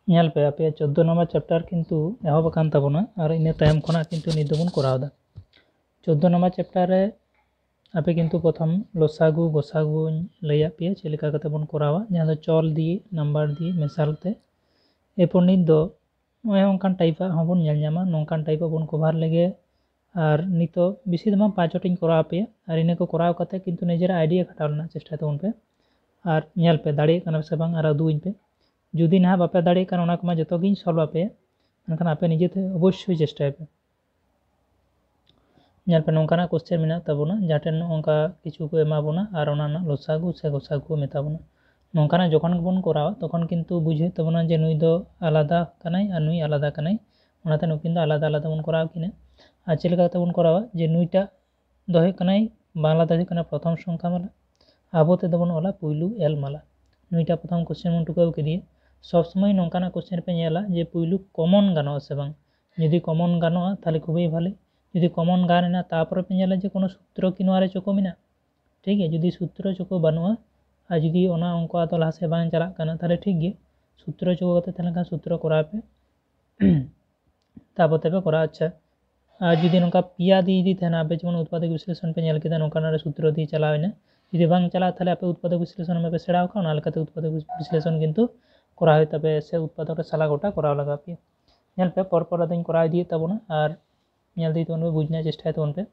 ᱧᱮᱞ ᱯᱮ ᱟᱯᱮ 14 নম্বর চ্যাপ্টার কিন্তু এহব আকান তাবona আর ইনা তাᱭᱚᱢ ᱠᱷᱚᱱᱟᱜ কিন্তু ᱱᱤᱛ ᱫᱚᱵᱚᱱ ᱠᱚᱨᱟᱣ ᱫᱟ 14 নম্বর চ্যাপ্টার রে আপে কিন্তু প্রথম লসাগু গসাগু লইয়া পেয়ে ᱪᱮᱫ ᱞᱮᱠᱟ ᱠᱟᱛᱮ ᱵᱚᱱ ᱠᱚᱨᱟᱣᱟ ᱡᱟᱦᱟᱸ ᱫᱚ ᱪᱚᱞ ᱫᱤᱭᱮ ᱱᱟম্ᱵᱟᱨ ᱫᱤᱭᱮ ᱢᱮᱥᱟᱞ ᱛᱮ এরপর নিত ᱫᱚ ᱱᱚᱜᱼᱚᱭ ᱚᱱᱠᱟᱱ ᱴᱟᱭᱤᱯᱟᱜ ᱦᱚᱸᱵᱚᱱ ᱧᱮᱞ ᱧᱟᱢᱟ ᱱᱚᱝᱠᱟন ᱴᱟᱭᱤᱯᱟᱜ ᱵᱚᱱ ᱠᱚᱵᱷᱟᱨ ᱞᱮᱜᱮ আর নিতো বেশি দমা 5 ᱴᱤᱧ ᱠᱚᱨᱟᱣ ᱟᱯᱮᱭᱟ আর ᱤᱱᱟᱹ ᱠᱚ ᱠᱚᱨᱟᱣ ᱠᱟᱛᱮ কিন্তু নিজের আইডিয়া খাটাও ᱨᱮᱱᱟᱜ ᱪᱮᱥᱴᱟᱭ ᱛᱟᱵᱚᱱ ᱯᱮ আর ᱧᱮᱞ ᱯᱮ ᱫᱟᱲᱮᱭᱟᱜ ᱠᱟᱱᱟ ᱥᱮ ᱵᱟᱝ ᱟᱨ ᱩᱫᱩᱜ ᱤᱧ ᱯᱮ যদি না বাপে দাঁড়িয়ে কারণ ওনা কমা যত গিন সলভ আপে এনখান আপে নিজেতে অবশ্যই চেষ্টায় পে ᱧᱮᱞ ᱯᱮ ᱱᱚᱝᱠᱟᱱᱟᱜ ᱠᱚᱥᱪᱮᱱ ᱢᱮᱱᱟᱜ ᱛᱟᱵᱚᱱᱟ ᱡᱟᱦᱟᱸᱴᱮᱱ ᱚᱱᱠᱟ ᱠᱤᱪᱷᱩ ᱠᱚ ᱮᱢᱟ ᱵᱚᱱᱟ ᱟᱨ ᱚᱱᱟ ᱨᱮᱱᱟᱜ ᱞᱚᱥᱟᱜᱩ ᱥᱮ ᱜᱚᱥᱟᱜᱩ ᱢᱮᱛᱟ ᱵᱚᱱᱟ ᱱᱚᱝᱠᱟᱱᱟᱜ ᱡᱚᱠᱷᱚᱱ ᱜᱮᱵᱚᱱ ᱠᱚᱨᱟᱣᱟ ᱛᱚᱠᱷᱚᱱ ᱠᱤᱱᱛᱩ ᱵᱩᱡᱷᱟᱹᱜ ᱛᱟᱵᱚᱱᱟ ᱡᱮ ᱱᱩᱭ ᱫᱚ ᱟᱞᱟᱫᱟ ᱠᱟᱱᱟᱭ ᱟᱨ ᱱᱩᱭ ᱟᱞᱟᱫᱟ ᱠᱟᱱᱟᱭ ᱚᱱᱟᱛᱮ ᱱᱩᱠᱤᱱ ᱫᱚ ᱟᱞᱟᱫᱟ ᱟᱞᱟᱫᱟ ᱵᱚᱱ ᱠᱚᱨᱟᱣ ᱠᱤᱱᱟ আর ᱪᱮᱫ ᱞᱮᱠᱟ ᱠᱟᱛᱮ ᱵᱚᱱ ᱠᱚᱨᱟᱣᱟ ᱡᱮ ᱱᱩᱭᱴᱟᱜ ᱫᱚ ᱦᱩᱭᱩᱜ ᱠᱟᱱᱟᱭ বাংলা ᱫᱚ ᱦᱩᱭᱩᱜ ᱠᱟᱱᱟ প্রথম সংখ্যা মালা আবো তে দেবᱚᱱ ᱚᱞᱟ ᱯᱩᱭᱞᱩ এল মালা ᱱᱩᱭᱴᱟᱜ প্রথম কোশ্চেন বᱚᱱ টুকাᱣ ᱠᱮᱫᱤᱭᱟ সব সময় নংকানাᱜ কোশ্চেন পে ᱧᱮᱞᱟ যে পুইলু কমন গানোa সে বাং যদি কমন গানোa তাহলে খুবই ভালো যদি কমন গান না তারপরে পে ᱧᱮᱞᱟ যে কোনো সূত্র কি নোয়ারে চোকো মেনা ঠিক আছে যদি সূত্র চোকো বানোa আর যদি ওনা অঙ্ক আতো লাসে বাং চালাক কানা তাহলে ঠিক গে সূত্র চোকো কাতে তাহলে কা সূত্র করা পে তারপর তবে করা আচ্ছা আর যদি নংকা পিয়া দি থানা আপে যেমন উৎপাদক বিশ্লেষণ পে ᱧᱮল কেদা নংকানারে সূত্র দিয়ে চালাওনা যদি বাং চালা তাহলে আপে উৎপাদক বিশ্লেষণ মে পে সেড়াও কা ওনা লেকাতে উৎপাদক বিশ্লেষণ কিন্তু করা হয় তবে সে উৎপাদকটা সালা গোটা করা লাগা পে ᱧᱮᱞ ᱯᱮ ᱯᱚᱨ ᱯᱚᱨ ᱟᱫᱚᱧ ᱠᱚᱨᱟᱣ ᱤᱫᱤᱭᱮᱫ ᱛᱟᱵᱚᱱᱟ ᱟᱨ ᱧᱮᱞ ᱤᱫᱤ ᱛᱟᱵᱚᱱ ᱯᱮ ᱵᱩᱡᱽ ᱨᱮᱱᱟᱜ ᱪᱮᱥᱴᱟᱭ ᱛᱟᱵᱚᱱ ᱯᱮ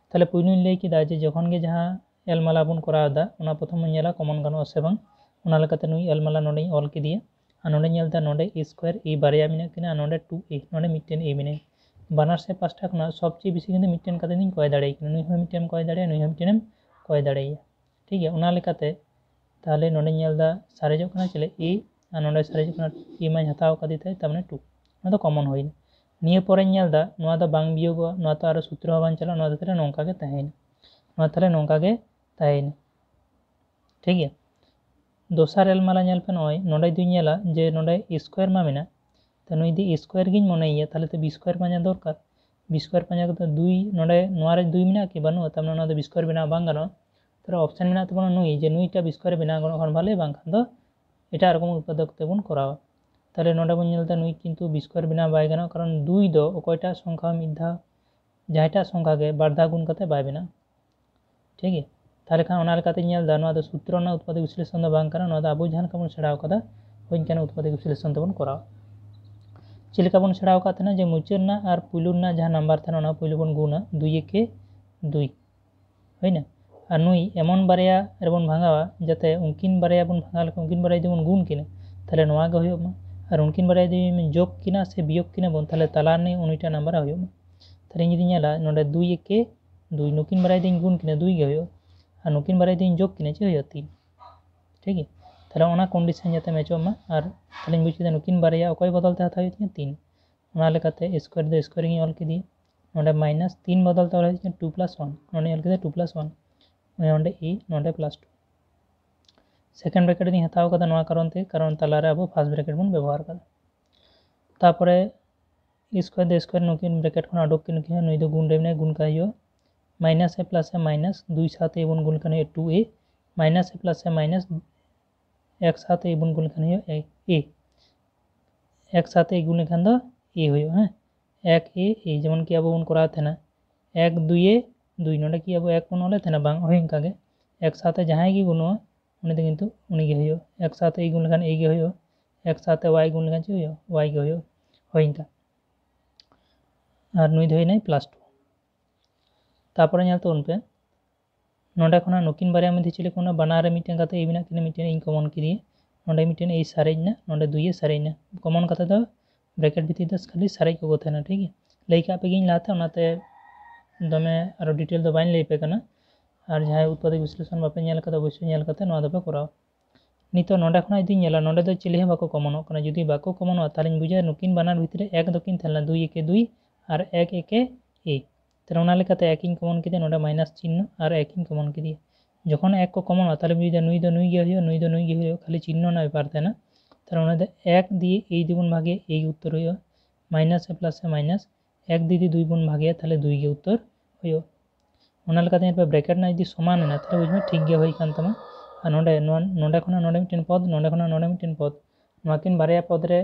তাহলে পুইলুᱧ ᱞᱟᱹᱭ ᱠᱮᱫᱟ ᱡᱮ ᱡᱚᱠᱷᱚᱱ ᱜᱮ ᱡᱟᱦᱟᱸ এল মালা ᱵᱚᱱ ᱠᱚᱨᱟᱣ ᱫᱟ ᱚᱱᱟ ᱯᱨᱚᱛᱷᱚᱢ ᱵᱚᱱ ᱧᱮᱞᱟ ᱠᱚᱢᱚᱱ ᱜᱟᱱᱚᱜᱼᱟ ᱥᱮ ᱵᱟᱝ ᱚᱱᱟ ᱞᱮᱠᱟᱛᱮ ᱱᱩᱭ ᱮᱞ ᱢᱟলা ᱱᱚᱰᱮᱧ ᱚᱞ ᱠᱮᱫᱮᱭᱟ ᱟᱨ ᱱᱚᱰᱮ ᱧᱮᱞ ᱫᱟ ᱱᱚᱰᱮ ᱮ স্কয়ার ᱮ ᱵᱟᱨᱭᱟ ᱢᱮᱱᱟᱜ ᱠᱤᱱᱟ ᱟᱨ ᱱᱚᱰᱮ 2a ᱱᱚᱰᱮ ᱢᱤᱫᱴᱮᱱ a ᱢᱮᱱᱟᱭ বানার সে পাঁচটা খনা সবচেয়ে বেশি কিন্তু মিডটেন কাতে দিন কয় দাঁড়াই কিনা নুই হᱚᱸ মিডটেন কয় দাঁড়ায় নুই হᱚᱸ মিডটেন কয় দাঁড়াইয়া ঠিক আছে ওনা লেকাতে তাহলে ᱱᱚᱰᱮ ᱧᱮᱞ ᱫᱟ সারেজᱚᱜ ᱠᱟᱱᱟ ᱪᱮᱞᱮ a আর ᱱᱚᱰᱮ সারেᱡᱚᱜ ᱠᱟᱱᱟ a ᱢᱟᱧ ᱦᱟᱛᱟᱣ ᱠᱟᱫᱤ ᱛᱟᱭ ᱛᱟᱨ ᱢᱟᱱᱮ 2 ᱚᱱᱟ ᱫᱚ ᱠᱚᱢᱚᱱ ᱦᱩᱭᱱᱟ নিয়ে পরে ᱧᱮᱞ ᱫᱟ ᱱᱚᱣᱟ ᱫᱚ ᱵᱟᱝ ᱵᱤᱭᱳᱜᱚᱜᱼᱟ ᱱᱚᱣᱟ ᱛᱚ ᱟᱨ সূত্র ᱦᱚᱸ ᱵᱟᱝ ᱪᱟᱞᱟᱜᱼᱟ ᱱᱚᱣᱟ ᱫᱚ ᱛᱟᱦᱞᱮ ᱱᱚᱝᱠᱟ ᱜᱮ ᱛᱟᱦᱮᱸᱭᱮᱱᱟ ᱱᱚᱣᱟ ᱛᱟᱦᱞᱮ ᱱᱚᱝᱠᱟ ᱜᱮ ᱛᱟᱦᱮᱸᱭᱮᱱᱟ ঠিক আছে দোসার এল মালা ᱧᱮᱞ ᱯᱮ ᱱᱚᱜᱼᱚᱭ ᱱᱚᱰᱮ ᱡᱩᱫᱤᱧ ᱧᱮᱞᱟ ᱡᱮ ᱱᱚᱰᱮ ᱮ স্কয়ার ᱢᱟ ᱢᱮᱱᱟᱜ ᱛᱚ ᱱᱩᱭ ᱫᱚ এ স্কয়ার ᱜᱤᱧ ᱢᱚᱱᱮᱭᱟ ᱛᱟᱦᱞᱮ ᱛᱚ বি স্কয়ার ᱯᱟᱸᱡᱟ ᱫᱚᱨᱠᱟর বি স্কয়ার ᱯᱟᱸᱡᱟ ᱠᱟᱛᱮ 2 ᱱᱚᱰᱮ ᱱᱚᱣᱟ ᱨᱮ 2 ᱢᱮᱱᱟᱜ ᱠᱤ ᱵᱟᱹᱱᱩᱜᱼᱟ ᱛᱟᱨ ᱢᱟᱱᱮ ᱱᱚᱣᱟ ᱫᱚ বি স্কয়ার ᱵᱮᱱᱟᱣ ᱵᱟᱝ ᱜᱟᱱᱚᱜᱼᱟ তাহলে অপশন মেনা তাবona নুই যে নুইটা বি স্কয়ার বেনাও গানো খান ভালো বাং খান ᱫᱚ এটা এরকম উৎপাদক তেবন করাওয়া তাহলে নডে বন ᱧᱮᱞᱫᱟ নুই কিন্তু বি স্কয়ার বেনাও বাই গানো কারণ 2 ᱫᱚ অকয়টা সংখ্যা মিথ্যা যাইটা সংখ্যা গে বারদা গুণ কাতে বাই বেনা ঠিক আছে তাহলে খান ওনা লেকাতে ᱧᱮᱞᱫᱟ নয়া ᱫᱚ সূত্র না উৎপাদক বিশ্লেষণ ᱫᱚ বাং কানা নয়া ᱫᱚ ᱟᱵᱚ ᱡᱟᱦᱟᱸ ᱞᱮᱠᱟ ᱵᱚᱱ ᱥᱮᱬᱟᱣ ᱠᱟᱫᱟ ᱦᱳᱭ ᱠᱟᱱᱟ উৎপাদক বিশ্লেষণ তেবন করাও ᱪᱮᱫ ᱞᱮᱠᱟ ᱵᱚᱱ ᱥᱮᱬᱟᱣ ᱠᱟᱫ ᱛᱟᱦᱮᱱᱟ ᱡᱮ ᱢᱩᱪᱟᱹᱫ ᱨᱮᱱᱟᱜ ᱟᱨ ᱯᱩᱭᱞᱩ ᱨᱮᱱᱟᱜ ᱡᱟᱦᱟᱸ নাম্বার ᱛᱟᱦᱮᱱᱟ ᱚᱱᱟ ᱯᱩᱭᱞᱩ ᱵᱚᱱ ᱜᱩণᱟ 2 কে 2 হয়না আর নুই এমন বারেয়া রেবন ভাঙাওয়া যাতে উনকিন বারেয়া বন ভাঙা লেখা উনকিন বারেয়া যেমন গুণ কিনা তাহলে নোয়া গে হইব মা আর উনকিন বারেয়া যদি যোগ কিনা সে বিয়োগ কিনা বন তাহলে তালার নেই উনিটা নাম্বার হইব মা তাহলে যদি ᱧᱮᱞᱟ ᱱᱚᱰᱮ 2 কে 2 নুকিন বারেয়া দিন গুণ কিনা 2 গে হইব আর নুকিন বারেয়া দিন যোগ কিনা চে হইব 3 ঠিক আছে তাহলে ওনা কন্ডিশন যাতে ম্যাচᱚᱜ মা আর তাহলে বুঝ কিদা নুকিন বারেয়া অকয় বদলতে হাতা হইছে 3 ওনা লেকাতে স্কয়ার দে স্কয়ার গᱤᱧ ᱚᱞ ᱠᱮᱫᱤ ᱱᱚᱰᱮ ᱢᱟᱭᱱᱟᱥ 3 ᱵᱚᱫᱚᱞ ᱛᱮ ᱚᱞ ᱦᱩᱭᱩᱜ 2 + 1 ᱱᱚᱰᱮ ᱚᱞ ᱠᱮᱫᱟ 2 + 1 नोडे e नोडे +2 सेकेंड ब्रैकेट दी हताव कदा नोआ कारण तलारे अब फर्स्ट ब्रैकेट बन व्यवहार कदा तापरे स्क्वायर दे स्क्वायर नुकिन ब्रैकेट खन अडोक किन के नुई दो गुण रेमने गुण का हियो माइनस ए प्लस ए माइनस 2 साथ ए बन गुण कने 2a माइनस ए प्लस ए माइनस एक साथ ए बन गुण कने a एक साथ ए गुण खान दो a होयो हैं एक a जेमन कि अब बन करा थेना 1 2 a 2 नोडे कि अब 1 बन ओले थेना बांग होय इनका गे एक साथ जहां गी गुणो उनी दे किंतु उनी गे होयो एक साथ ए गुण खान a गे होयो एक साथ y गुण खान चे होयो y गे होयो होय इनका আর নুই ধই নাই +2 তারপরে ᱧᱮᱞ ᱛᱟᱵᱚᱱ ᱯᱮ ᱱᱚᱰᱮ ᱠᱷᱚᱱᱟᱜ ᱱᱩᱠᱤᱱ ᱵᱟᱨᱭᱟ ᱢᱚᱫᱽᱫᱷᱮ ᱪᱮᱞᱮ ᱠᱚᱱᱟ ᱵᱟᱱᱟᱨ ᱢᱤᱫᱴᱮᱱ ᱠᱟᱛᱮ ᱮ ᱢᱮᱱᱟᱜ ᱠᱤᱱᱟ ᱢᱤᱫᱴᱮᱱ ᱤᱧ ᱠᱚᱢᱚᱱ ᱠᱤᱫᱤ ᱱᱚᱰᱮ ᱢᱤᱫᱴᱮᱱ ᱮ ᱥᱟᱨᱮᱡᱱᱟ ᱱᱚᱰᱮ 2 ᱮ ᱥᱟᱨᱮᱡᱱᱟ কমন কাতে ᱫᱚ ব্র্যাকেট ভিতরে দস খালি সারেজ কো থানা ঠিক আছে লই কা পে গিন লাতে ওনাতে দমে আর ডিটেল দো বাইন লই পে কানা আর যাহাই উৎপাদক বিশ্লেষণ বাপে ᱧᱮᱞ ᱠᱟᱫᱟ অবশ্যই ᱧᱮᱞ ᱠᱟᱛᱮ ᱱᱚᱣᱟ ᱫᱚᱯᱮ ᱠᱚᱨᱟᱣ নিতো নডে খনা যদি ᱧᱮᱞᱟ নডে ᱫᱚ ᱪᱮᱞᱮ ᱦᱚᱸ ᱵᱟᱠᱚ কমনᱚᱜ ᱠᱟᱱᱟ যদি বাকো কমনᱚᱜ তাহলে বুঝা নুকিন বানার ভিতরে এক দকিন থালা 2 একে 2 আর 1 একে a তাহলে ওনা লেখাতে এক ইন কমন কিদে নডে মাইনাস চিহ্ন আর এক ইন কমন কিদি যখন এক কো কমন হয় তাহলে বুঝা নুই দ নুই গে হইও নুই দ নুই গে হইও খালি চিহ্ন না ব্যাপার তাই না তাহলে ওনা দে এক দিয়ে এই দিবন ভাগে এই উত্তর হইও মাইনাস এ প্লাস এ মাইনাস এক দিয়ে 2 গুণ ভাগে তাহলে 2 গে উত্তর হইও ওনা লেখাতে এর ব্র্যাকেট না যদি সমান না তাহলে বুঝবে ঠিক গে হই কান তমা আর নডে খনা নডে মিটেন পদ নডে খনা নডে মিটেন পদ নকিন বারেয়া পদ রে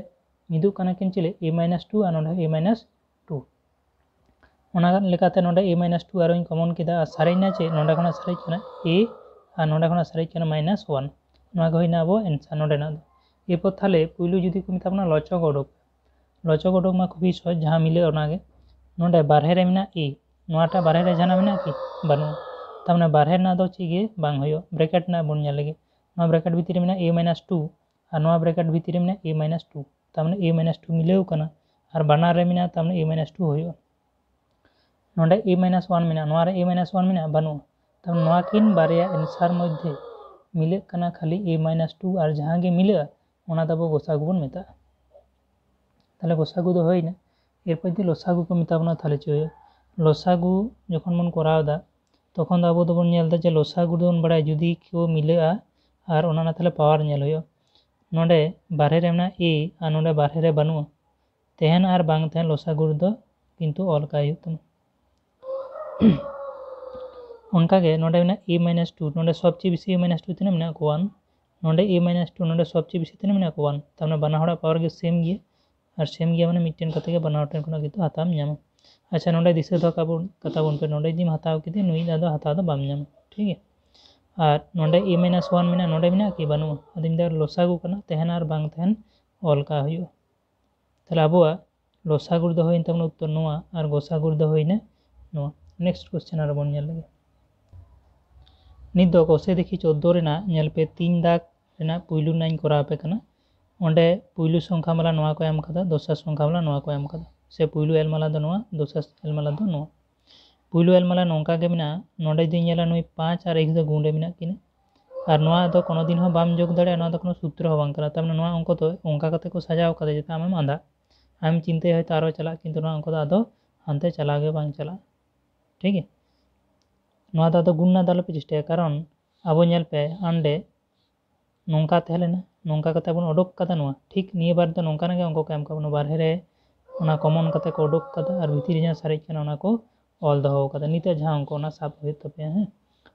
मिदुग कना किन चिले a माइनस 2 और नोडे a माइनस 2 ओना लेकाते नोडे a माइनस 2 आरो कमन किदा और सारेना चे नोडे खना सारे कना a और नोडे खना सारे कना माइनस 1 नोआ गो होइना अब एंसार नोडे ना एरपर थाले पुइलु जुदि को मिताबना लचक ओडोक मा खुबी सहज जहाँ मिले ओनागे नोडे बारहे रे मेना a नोआटा बारहे रे जाना मेना कि बानु तामने बारहे ना दो चिगे बांग होयो ब्रैकेट ना बन नेल लगे नोआ ब्रैकेट भीतर मेना a माइनस 2 और नोआ ब्रैकेट भीतर मेना a माइनस 2 तामने a माइनस 2 मिलेउ कना और बानार रे मेना तामने a माइनस 2 होयो नोडे a माइनस 1 मेना नोआ रे a माइनस 1 मेना बानु तामने नोआ किन बारिया एंसार मध्य मिले कना खाली a माइनस 2 और जहाँ गे मिले ओना दबो गोसागु बन मेता ताले गोसागु दो होइना एरपर जदि लसागु को मेताबना ताले चे लसागु जखन बन करावदा तखन दो आबो दोबन नेलदा जे लसागु दोन बड़ाय जुदि को मिलेआ और ओना ना ताले पावर नेल होयो नोडे बारहे रे मेना a और नोडे बारहे रे बानु तेहन और बांग तेहन लसागु दो किन्तु ऑल का हुयो तम उनकागे नोडे मेना a माइनस 2 नोडे सबचे बेसी a माइनस 2 तिना मेना को 1 नोडे a माइनस 2 नोडे सबचे बेसी तिना मेना को 1 तामने बाना हड़ा पावर गे सेम गे और सेम गे माने मिटन कते गे बाना हटेन कोना कितु हाताम ᱧᱟᱢᱟ अच्छा नोडे दिसे दो काबुन कथा बन पे नोडे जिम हताव किते नुई दादो हताव दो बाम ᱧᱟᱢᱟ ठीक है और नोडे a माइनस 1 मेना नोडे मेना कि बानु अदिन दर लसागु कना तेहन और बांग तेहन ऑल का हुयो ताले आबोआ लसागु दो होइन तमन उत्तर नोआ और गोसागु दो होइने नोआ नेक्स्ट क्वेश्चन आर बन नेल लगे नित दो कोसे देखि 14 रेना नेल पे 3 दाग रेना पुइलु नाइन करा पे कना ओंडे पुइलु संख्या माला नोआ को एम कदा दोसर संख्या माला नोआ को एम कदा से पुइलु एल माला दो नोआ दोसर एल माला दो नोआ पुइलु एल माला नोंका गे मेना नोडे दि नेला नुई 5 और x दो गुण रे मेना किने और नोआ दो कोनो दिन हो बाम जोग दाड़े नोआ दो कोनो सूत्र हो बांग करा तमने नोआ अंक तो ओंका कते को सजाव कदे जेता आमेम आंदा आम चिंते है तारो चला किंतु नोआ अंक दो आदो हानते चला गे बांग चला ठीक है नोआ दो आदो गुण ना दालो पे चेष्टा कारण आबो नेल पे आंडे नोंका तहलेना नोंका कते बन ओडोक कदा नोआ ठीक निये बार दो नोंका नागे अंक को एम कबनो बारहे रे ओना कॉमन कते को ओडोक कदा और भीतर जहाँ सारे कना ओना को ऑल दो कदा निते जहाँ अंक ओना साब होय तपे हैं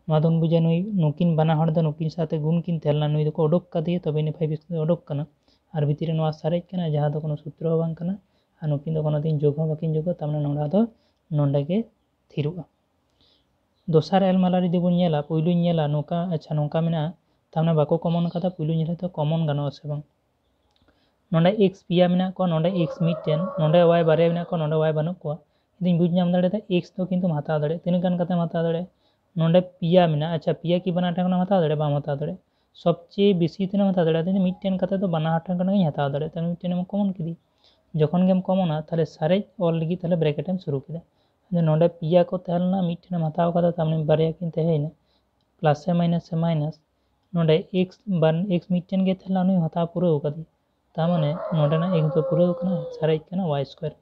नोआ दोन बुझे नुई नुकिन बाना हड़ दो नुकिन साथे गुण किन तहलना नुई दो को ओडोक कदे तबे ने 5x दो ओडोक कना और भीतर नोआ सारे कना जहाँ दो कोनो सूत्र हो बांग कना और नुकिन दो कोनो दिन जोग हो बाकिन जोग तमने नोडा दो नोंडे के थिरुआ दोसर एल माला रे दिबो नेला पुइलु नेला नोका अच्छा नोका मेना तामने बाको कॉमन कदा पुइलु नेला तो कॉमन गानो से बांग नोंडे x पिया मेना को नोंडे x मिटन नोंडे y बारे मेना को नोंडे y बानु को इदिन बुझ नाम दाड़े ता x तो किंतु हता दाड़े तीन गान कते हता दाड़े नोंडे पिया मेना अच्छा पिया की बना ठेकना हता दाड़े बाम हता दाड़े सबचे बेसी तीन हता दाड़े दिन मिटन कते तो बना ठेकना गे हता दाड़े तने मिटन में कॉमन किदी जखन गेम कॉमना ताले सारे ऑल लगी ताले ब्रैकेट एम शुरू किदा नोंडे पिया को तहलना मिटन हताव कदा तामने बारिया किन तहेना प्लस से माइनस नोंडे x बन x मिटन गे तहला नु हता पूरा कदी तामने नोंडे ना x तो पूरा कना सारे कना y स्क्वायर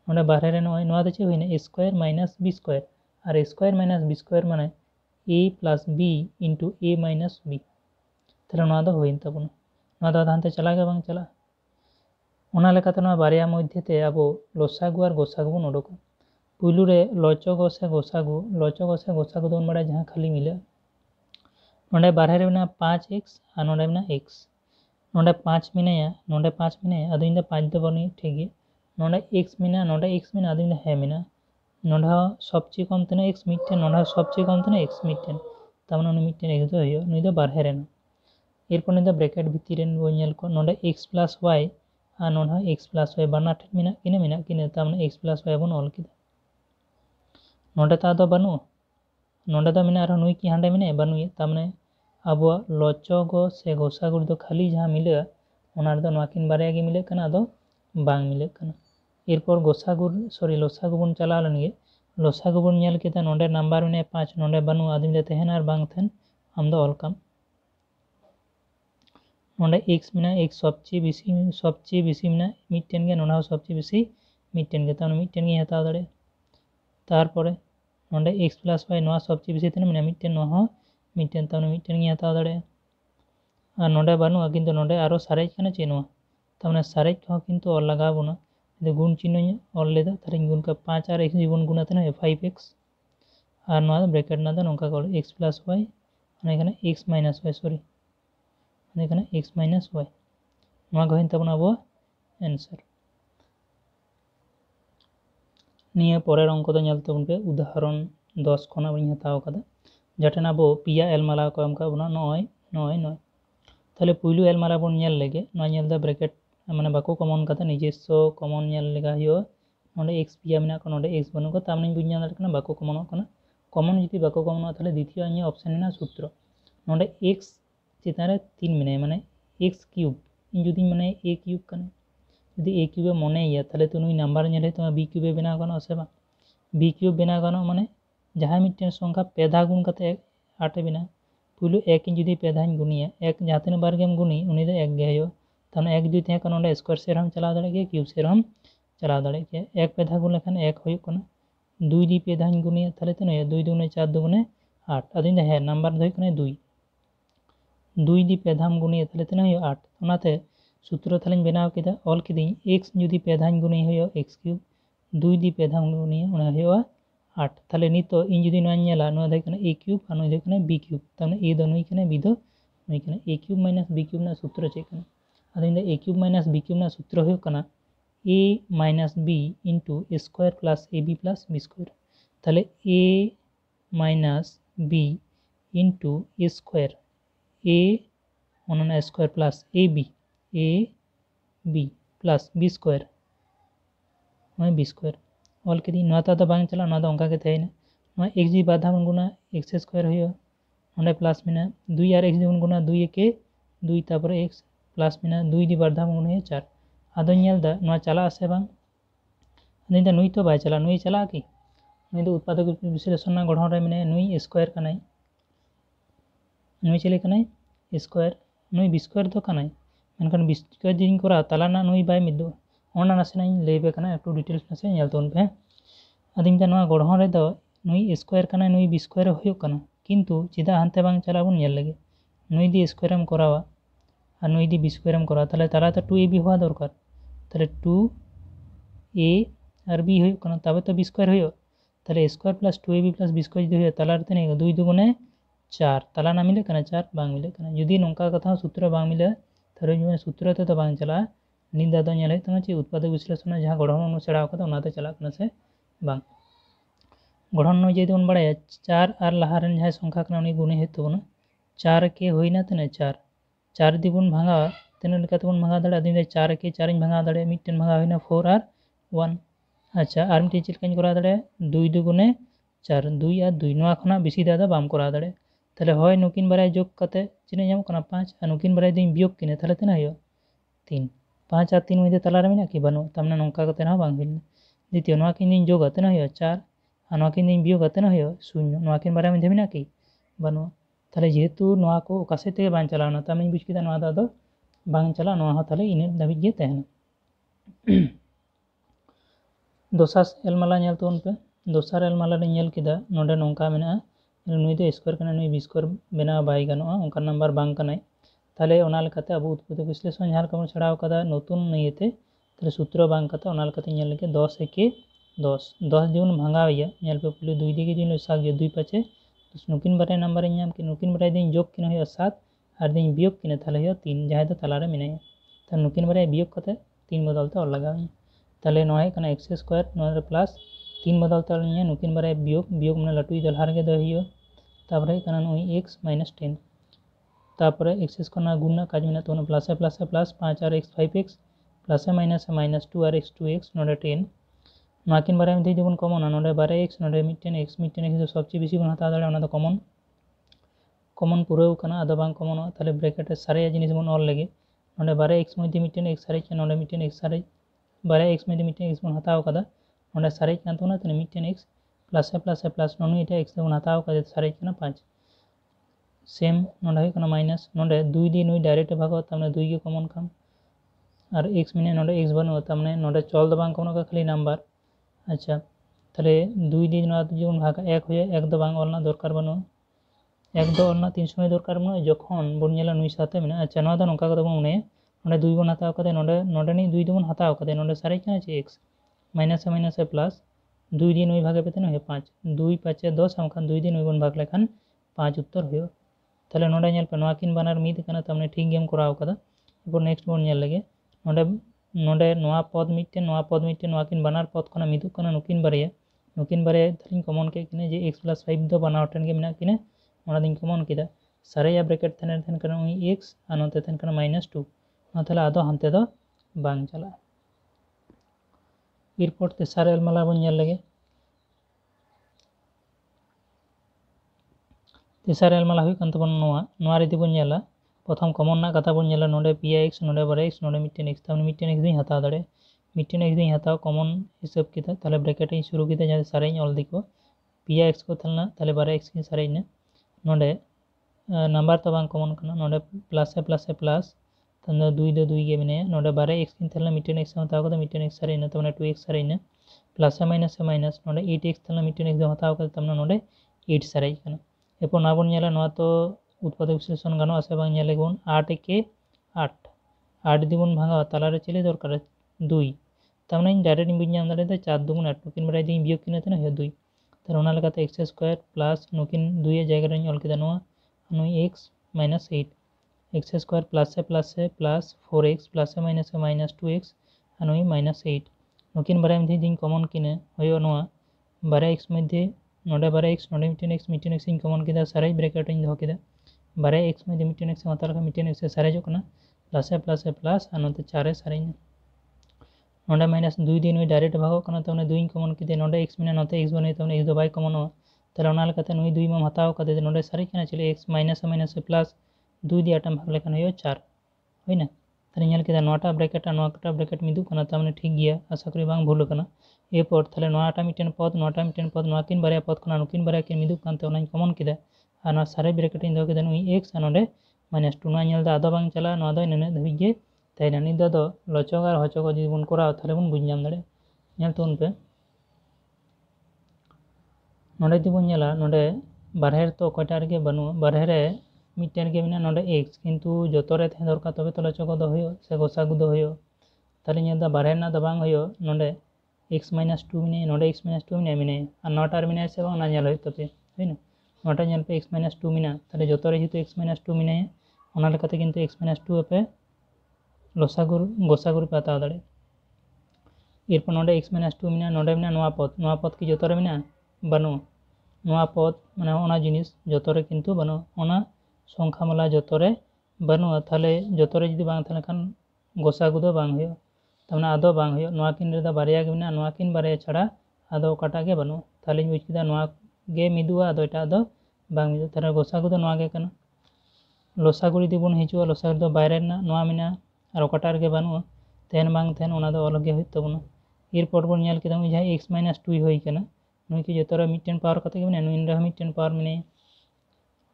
नोंडे बाहरे रे नोआ दे चे होइना a square minus b square और a square minus b square माने a plus b into a minus b तले नोआ दो होइन तबन नोआ दो धानते चला गे बांग चला ओना लेकाते नोआ बारिया मध्यते आबो लसागु और गोसागु बन ओडोका पुइलु रे लचगो से गोसागु दोन बड़ा जहाँ खाली मिले नोंडे बारहे रे मेना 5x और नोंडे मेना x नोंडे 5 मिनाया अदो इंदा 5 दो बनी ठीक है नोंडे x मिना अदो इंदा है मिना नोंडे सबचे कम तना x मिटन नोंडे सबचे कम तना x मिटन तामने उनी मिटन x दो होयो नुई दो बारहे रे एरपर नुई दो ब्रैकेट भीतर रे बो नेल को नोंडे x प्लस y और नोंडे x प्लस y बाना ठेक मिना किने तामने x प्लस y बन ऑल किदा नोंडे ता दो बानु नोंडे दो मिना आरो नुई की हांडे मिने बानु तामने अब लचगो से गोसागु दो खाली जहाँ मिले ओना दो नोआ किन बारे गे मिले कना दो बांग मिले कना एरपर गोसागु लसागु बन चला लनगे लसागु बन नेल केदा नोंडे नंबर मिने 5 नोंडे बानु आदिम दे तहन और बांग थन हम दो ऑल कम नोंडे x मिना x सबचे बेसी मिना मिटन गे नोना सबचे बेसी मिटन गे तामने मिटन गे हता दाड़े तारपरे नोंडे x प्लस y नोआ सबचे बेसी तने मिना मिटन नोआ मिटन तामने मिटन गे हता दाड़े और नोंडे बानु किंतु नोंडे आरो सारेज कना चे नोआ तामने सारेज को किंतु ऑल लगा बना यदि गुण चिन्ह ऑल लेदा तारे गुण का 5 और x जीवन गुणा तने 5x और नोआ ब्रैकेट ना दो नोंका को x प्लस y और एखाने x माइनस y सॉरी एखाने x माइनस y नोआ गहिन तबन अब आंसर निये परेर अंक दो नेल तबन पे उदाहरण 10 खना बनी हताव कदा जाटेन अब पिया एलमाला को एम का बना 9 9 9 ताहले पुइलु एलमाला बन नेल लेगे नोआ नेल दा ब्रैकेट माने बाको कमन कदा निजेस्व कमन नेल लेगा हियो नोडे x पिया मेना को नोडे x बनु को तामने बुझ नेल दाड़े कना बाको कमन कना कमन जुदी बाको कमन ताहले द्वितीय अन्य ऑप्शन मेना सूत्र नोडे x चेतान रे 3 मेना माने x क्यूब इन जुदी माने a क्यूब कना जुदी a क्यूब मने या ताहले तो नुई नंबर नेल तो b क्यूब बेना गानो से बा b क्यूब बेना गानो माने जहां मिटन संख्या पेधा गुण कते 8 बेना पुलु 1 जुदी पेधा गुणिया 1 जहां तीन बार गेम गुणी उनी दो 1 गे हयो ताने 1 जुदी थे कन ओंडे स्क्वायर से हम चला दाड़े के क्यूब से हम चला दाड़े के 1 पेधा गुण लेखान 1 हयो कना 2 दी पेधा गुणिया ताहले तो 2 दुने 4 दुने 8 अदिन है नंबर दो कने 2 2 दी पेधाम गुणिया ताहले तो हयो 8 ओनाते सूत्र थालिन बनाव केदा ऑल किदिन x जुदी पेधान गुणी हयो x क्यूब 2 दी पेधाम गुणिया ओना हयो 8 ताहले नितो इन जुदी नोआ नेला नोआ दे कने a क्यूब और नोआ दे कने b क्यूब ताने a दो नुई कने b दो नुई कने a cube minus b cube ना सूत्र चे कने अदिन a cube minus b cube ना सूत्र हयो कना a minus b into a square plus ab plus b square ताहले a minus b into a square a ओना square plus ab a b plus b square b square all के दिन नोता तो बांग चला नोदा अंका के थेना नोआ x जी बाधा बन गुना x स्क्वायर होयो ओंडे प्लस मेना 2 और x बन गुना 2 के 2 तापर x प्लस मेना 2 दी बाधा बन गुना 4 आदो नेलदा नोआ चला से बांग अदिन नुई तो बाय चला नुई चला कि नुई दो उत्पादक विश्लेषण ना गठन रे मेने नुई स्क्वायर कनाई नुई चले कनाई स्क्वायर नुई b स्क्वायर तो कनाई मेनखान b स्क्वायर दिन करा तलाना नुई बाय मिदो ओना नासेना लेबे कना एकटू डिटेल्स नासे नेल तोन पे अदिन दा नोआ गठन रे दो नुई स्क्वायर कना नुई b स्क्वायर होयो कना किंतु चिदा हानते बांग चला बन नेल लगे नुई दी स्क्वायर एम करावा और नुई दी b स्क्वायर एम करावा ताहले ताला तो 2ab हुआ दरकार ताहले 2a और b होयो कना तबे तो b स्क्वायर होयो ताहले square plus 2ab plus b square जुदी होयो ताला रे तने 2 दुगुने 4 ताला ना मिले कना 4 बांग मिले कना जुदी नोंका कथा सूत्र बांग मिले ताहले जुदी सूत्र ते तो बांग चला निंदा दो नेल तमा चे उत्पादक विश्लेषण जहां गठन सेड़ा कदा ओनाते चला कना से बांग गठन नो जे दोन बड़ाया 4 और लहा रन जहां संख्या कना उनी गुणे हे तोना 4 के होइना तने 4 4 दी बन भांगा तने लेका तबन भांगा दाड़े अदिन 4 के 4 इन भांगा दाड़े मिटन भांगा होइना 4 और 1 अच्छा और मिटन चिलकान करा दाड़े 2 दुगुने 4 2 और 2 नोआ खना बेसी दादा बाम करा दाड़े ताहले होय नुकिन बारे जोग कते चिने जाम कना 5 और नुकिन बारे दिन बियोग किने ताहले तने हयो 3 5 और 3 मध्य तला रे मेना कि बनो तमने नोंका कते ना बांग हिल द्वितीय नोआ किन दिन जोग तने हयो 4 और नोआ किन दिन बियोग तने हयो 0 नोआ किन बारे मध्य मेना कि बनो ताहले जेहेतु नोआ को ओकासे ते बांग चलाना तमने बुझ किदा नोआ दा बांग चला नोआ ह ताहले इने दाबि गे तहना दोसार एलमाला नेल तोन पे दोसार एलमाला रे नेल किदा नोडे नोंका मेना नुई दो स्क्वायर कना नुई b स्क्वायर बेना बाय गानोआ ओंका नंबर बांग कनाय ताहले ओना लेकाते अब उत्पादक विश्लेषण जहां कमन छड़ाव कदा नतुन नयते ताहले सूत्र बांग कता ओना लेकाते नेल लेके 10 1 10 10 दिउन भांगावया नेल पे पुले 2 दिगे दिन साग 2 पाचे नुकिन बारे नंबर नाम के नुकिन बारे दिन जोग किन होय 7 और दिन बियोग किन ताहले होय 3 जहां दो तला रे मेनाय त नुकिन बारे बियोग कते 3 बदलते और लगावया ताहले नोय कना x स्क्वायर नोय प्लस 3 बदलते और नुकिन बारे बियोग बियोग माने लटुई दलहार गे दो हियो तापरे कना नोय x - 10 तापरे x स्क्वायर ना गुणना काज मेना तो प्लस प्लस 5 और x 5x प्लस माइनस 2 और x 2x नोडे 10 नाकिन बारे में दे जबन कमन नोडे बारे x नोडे मिटन x दो सबसे बेसी बन हता दाड़े ओना दो कमन पुराव कना आदो बांग कमन ताहले ब्रैकेट रे सारे जिनिस बन ऑल लगे नोडे बारे x मध्य मिटन x सारे नोडे मिटन x सारे बारे x मध्य मिटन x बन हताव कदा नोडे सारे कान तो ना तने मिटन x प्लस नोनी एटा x बन हताव कदा सारे कना 5 सेम नोडे कना माइनस नोडे 2 दी नुई डायरेक्ट भागो तमने 2 के कमन खाम और x मिने नोडे x बनो तमने नोडे चल दो बांग कमन का खाली नंबर अच्छा ताहले 2 दी नोआ जीवन भाग 1 होय 1 दो बांग ऑलना दरकार बनो 1 दो ऑलना 3 समय दरकार बनो जखन बन नेला नुई साथे मेना अच्छा नोआ दा नोका कदा बने नोडे 2 बन हताव कदे नोडे नि 2 दो बन हताव कदे नोडे सारे कना चे x माइनस प्लस 2 दी नुई भागे पेते न 5 2 5 10 हमखान 2 दी नुई बन भाग लेखान 5 उत्तर होयो ताहले नोडे नेल पे नोआ किन बानार मिद कना तमने ठीक गेम कराव कदा एरपर नेक्स्ट बन नेल लगे नोडे नोडे नोआ पद मिट्टेन नोआ किन बनार पद खना मिदुग कना नुकिन बारिया ताहलें कमन के किने जे x + 5 दो बनाव ठेन गे मेना किने ओना दिन कमन किदा सारेया ब्रैकेट थेन कना उई x और नोते थेन कना -2 ताहले आदो हानते दो बांग चला एरपर तेसार एलमाला बन नेल लगे तेसार एलमाला हुई कान तबन नोआ रीति बन नेला प्रथम कमन ना कथा बन नेला नोडे पिया x नोडे बारे x नोडे मिट्टेन x ताहले मिट्टेन x दुई हताव दाड़े मिट्टेन x दुई हताव कमन हिसाब किदा ताहले ब्रैकेट इन शुरू किदा जहां सारेñ ऑल दिको पिया x को थलना ताहले बारे x की सारेñ नोडे नंबर तो बांग कमन कना नोडे प्लस तंदो दुई गे मेने नोडे बारे x की थलना मिट्टेन x हताव कदा मिट्टेन x सारेñ तमने 2x सारेñ प्लस माइनस नोडे 8x थलना मिट्टेन x हताव कदा तमने नोडे 8 सारेñ कना एरपर ना बन नेला नोआ तो उत्पादक विश्लेषण गानो आसे बांग नेले गुण 8 के 8 दी बन भांगा तालारे चले दरकार 2 तमने डायरेक्ट बुझ नाम दाड़े 4 2 8 नुकिन बारे दी बियोग किने तने 2 तार ओना लगाते x² प्लस नुकिन 2 ए जगह रे ऑल केदा नोआ नुई x - 8 x² plus 4x plus minus 2x नुई -8 नुकिन बारे में दिन कमन किने होयो नोआ बारे x मध्ये नोडे बारे x नोडे मिट्टेन x इन कमन किदा सारे ब्रैकेट इन दो किदा बारे x मध्ये मिट्टेन x हताल का मिट्टेन x सारे जो कना प्लस और नोते 4 सारे नोडे -2 दिन नुई डायरेक्ट भागो कना तमने 2 कमन किदे नोडे x मेना नोते x बने तमने x दो बाय कमन हो ताले ओना लकाते नुई 2 मा हताव कदे नोडे सारे कना चले x माइनस प्लस 2 दी आटम भाग लेखान होयो 4 होइना ताले नेल किदा नोटा ब्रैकेट मिदु कना तमने ठीक गया आशा करी बांग भूल कना एरपर ताहले नोटा मिट्टेन पद नोआ किन बारे पद खना नुकिन बारे किन मिदुग कानते ओनाई कमन किदा और नोआ सारे ब्रैकेट इन दो किदा नुई x और नोडे -2 नोआ नेल दा आदो बांग चला नोआ दो इने धबिज गे ताइना नि दो लचक और हचक जदि बन कराव ताहले बन बुझ नाम दाड़े नेल तोन पे नोडे दी बन नेला नोडे बारहे तो कयटा रे बनु बारहे रे मिट्टेन गे मेना नोडे x किन्तु जतो रे तहे दरकार तबे तो लचक दो होयो से गोसागु दो होयो ताहले नेल दा बारहे ना दो बांग होयो नोडे x - 2 मिने नोडे x - 2 मिने और नोटा रे मिने से बांग ना नेल होय तबे हैना नोटा नेल पे x - 2 मिना ताहले जतो रे हितो x - 2 मिने ओना लेकाते किन्तु x - 2 पे गोसागुर पे हताव दाड़े एरपर नोडे x - 2 मिना नोडे मिना नोआ पद की जतो रे मिना बनो नोआ पद माने ओना जिनिस जतो रे किन्तु बनो ओना संख्या माला जतो रे बनो ताहले जतो रे जदि बांग थाले खान गोसागु दो बांग होयो तमने आदो बांग होयो नोआ किन रे दा बारया गे मिना नोआ किन बारया छाड़ा आदो काटा गे बनो ताहले बुझ किदा नोआ गे मिदुआ आदो एटा आदो बांग मिदु ताहले गोसागु दो नोआ गे कना लसागु दी बन हिजुआ लसागु दो बायरे ना नोआ मिना और ओकाटार गे बानु तेन बांग तेन ओना दो अलग गे होय तबना एरपर बन नेल किदा जहां x - 2 होई कना नुई की जतो रे मिट्टेन पावर कते गे मिना नुई रे मिट्टेन पावर मिने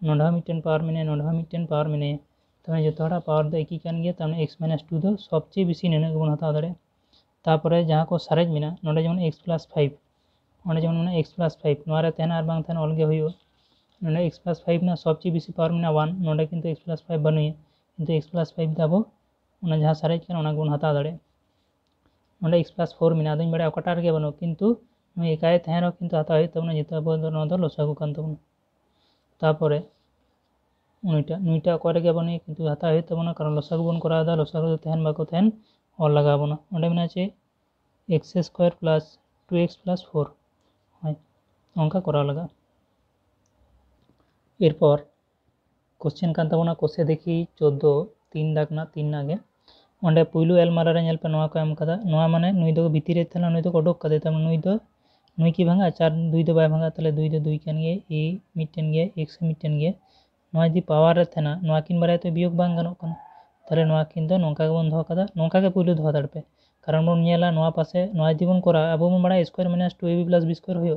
नोडा मिट्टेन पावर मिने तमने जतो हड़ा पावर दो एकी कान गया तमने x - 2 दो सबचे बेसी नेना गे बन हताव दाड़े तारपरे जहां को सारेज मिना नोडे जेमन x + 5 ओंडे जेमन मिना x + 5 नोआ रे तेन आर बांग तेन ऑल गे होयो नोडे x + 5 ना सबचे बेसी पावर मिना 1 नोडे किन्तु x + 5 बनुय किन्तु x + 5 दाबो ओना जहां सारेज कान ओना गुण हताव दाड़े नोडे x + 4 मिना दोኝ बड़े ओकाटार गे बनो किन्तु नुई एकाय तहेन रो किन्तु हताव होय तबना जेतो अब नो दो लसागु कान तबना तारपरे नुईटा करे गे बनो किन्तु हताव होय तबना कारण लसागु बन करा दा लसागु दो तहेन बाको तहेन और लगा बना ओंडे मिना चे x² + 2x + 4 হয় অঙ্কা করা লাগা এরপর কোশ্চেন কান তাবনা কোশ্চে দেখি 14 3 দাগ না 3 আগে ओंडे पुइलु एलमारा रे नेल पे नोआ को एम कदा नोआ माने नुई दो भीतर रे थला नुई दो ओडोक कदे तम नुई की भांगा 4 2 दो बाय भांगा तले 2 दो 2 कान गे ए मिटन गे x मिटन गे नोआ जी पावर रे थना नोआ किन बारे तो बियोग बांग गानो कना तले नोआ किन दो नोंका गे बन दो कदा नोंका गे पुइलु दो दड़पे कारण बन नेला नोआ पासे नोआ जीवन करा अबो मन बड़ा स्क्वायर - 2ab + b स्क्वायर होयो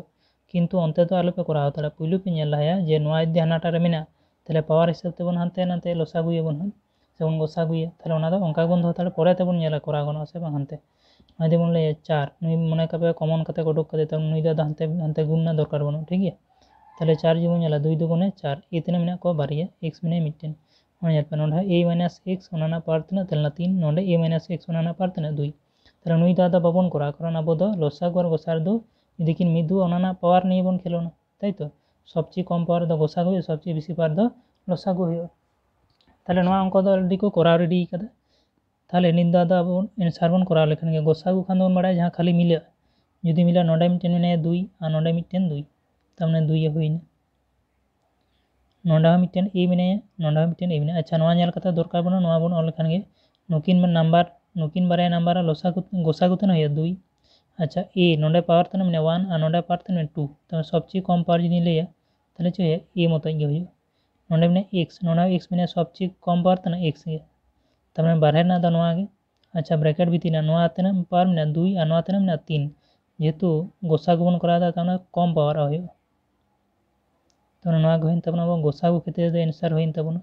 किन्तु अंते तो आलोपे करा तड़ा पुइलु पे नेल लाया जे नोआ यदि हानाटा रे मेना तले पावर हिसाब ते बन हानते नाते लसागुए बन सेबन गोसागुए ताहले ओना दो अंका बन दो ताहले परे तेबन नेला करा गनो से बांग हानते आदि बन ले 4 नुई मने कापे कमन कते ओडोक कदे तम नुई दा हानते हानते गुणना दरकार बनो ठीक है ताहले 4 जीवन नेला 2 2 गुणे 4 इतने मेना को बारिया x मिने मिटेन ओना नेल पे नोडा a - x ओना ना पावर तना तेलना 3 नोडे a - x ओना ना पावर तना 2 ताहले नुई दा बाबन करा कारण अब दो लसागु और गोसार दो यदि मिदु ओना ना पावर निये बन खेलोना ताई तो सबचेয়ে कम पावर दो गोसागु होयो सबचेয়ে बेसी पावर दो लसागु होयो ताहले नोआ अंक दो रेडी को करा रेडी कदा ताहले नित ᱫᱚ ᱟᱫᱚ ᱟᱵᱚ एंसर बन करा लेखन गे गोसागु खान दो बड़ा जहाँ खाली मिले जुदी मिला नोडे मिट्टेन मेने 2 और नोडे मिट्टेन 2 तमने 2 हुईना नोडा मिट्टेन ए मेने नोडा मिट्टेन ए मेने अच्छा नोआ नेल कथा दरकार बनो नोआ बन ऑल लेखन गे नुकिन नंबर नुकिन बारे नंबर गोसागु तन है 2 अच्छा ए नोडे पावर तन मेने 1 और नोडे पावर तन 2 तब सबचेये कम पावर जुदी लिया ताहले चे ए मत गे हुई नोडे मेने x नोडा x मेने सबचेये कम पावर तन x गे तब बारह ना दो गे अच्छा ब्रैकेट भी तीन नोआ तन पावर मेने 2 और नोआ तन मेने 3 जेहेतु गोसागु बन करा तब कम पावर हो तो नोआ गो तब गोसागु क्षेत्र में एंसर होइन तबन